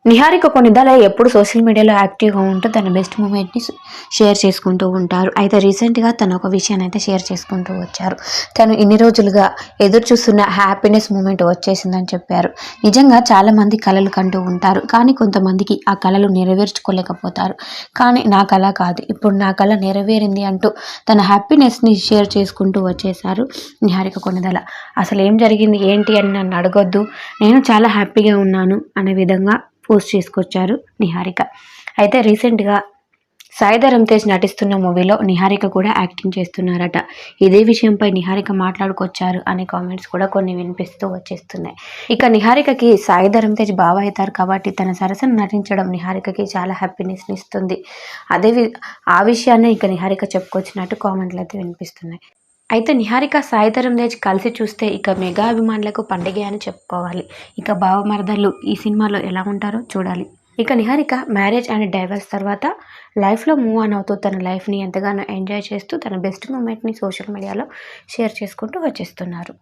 నిహారిక కొన్నిదల ఎప్పుడు సోషల్ మీడియాలో యాక్టివ్‌గా ఉంటూ తన బెస్ట్ మూమెంట్‌ని షేర్ చేసుకుంటూ ఉంటారు. అయితే రీసెంట్‌గా తను ఒక విషయాన్ని అయితే షేర్ చేసుకుంటూ వచ్చారు. తను ఇన్ని రోజులుగా ఎదురు చూస్తున్న హ్యాపీనెస్ మూమెంట్ వచ్చేసిందని చెప్పారు. నిజంగా చాలామంది కలలు కంటూ ఉంటారు. కానీ కొంతమందికి ఆ కలలు నెరవేర్చుకోలేకపోతారు. కానీ నా కల కాదు. ఇప్పుడు నా కల నెరవేరింది అంటూ తన హ్యాపీనెస్‌ని షేర్ చేసుకుంటూ వచ్చేశారు నిహారిక కొన్నిదల. అసలేం జరిగింది ఏంటి అని నన్ను అడగొద్దు. నేను చాలా హ్యాపీగా ఉన్నాను అనే విధంగా పోస్ట్ చేసుకొచ్చారు నిహారిక. అయితే రీసెంట్‌గా సాయి ధరమ్ తేజ్ నటిస్తున్న మూవీలో నిహారిక కూడా యాక్టింగ్ చేస్తున్నారట. ఇదే విషయంపై నిహారిక మాట్లాడుకొచ్చారు అనే కామెంట్స్ కూడా కొన్ని వినిపిస్తూ వచ్చేస్తున్నాయి. ఇక నిహారికకి సాయి ధరమ్ తేజ్ బావ అవుతారు కాబట్టి తన సరసన నటించడం నిహారికకి చాలా హ్యాపీనెస్‌ని ఇస్తుంది. ఆ విషయాన్ని ఇక నిహారిక చెప్పుకొచ్చినట్టు కామెంట్లు అయితే వినిపిస్తున్నాయి. అయితే నిహారిక సాయి ధరమ్ తేజ్ కలిసి చూస్తే ఇక మెగా అభిమానులకు పండగే అని చెప్పుకోవాలి. ఇక బావమరదళ్ళు ఈ సినిమాలో ఎలా ఉంటారో చూడాలి. ఇక నిహారిక మ్యారేజ్ అండ్ డైవర్స్ తర్వాత లైఫ్‌లో మూవ్ ఆన్ అవుతూ తన లైఫ్‌ని ఎంతగానో ఎంజాయ్ చేస్తూ తన బెస్ట్ మూమెంట్‌ని సోషల్ మీడియాలో షేర్ చేసుకుంటూ వచ్చేస్తున్నారు.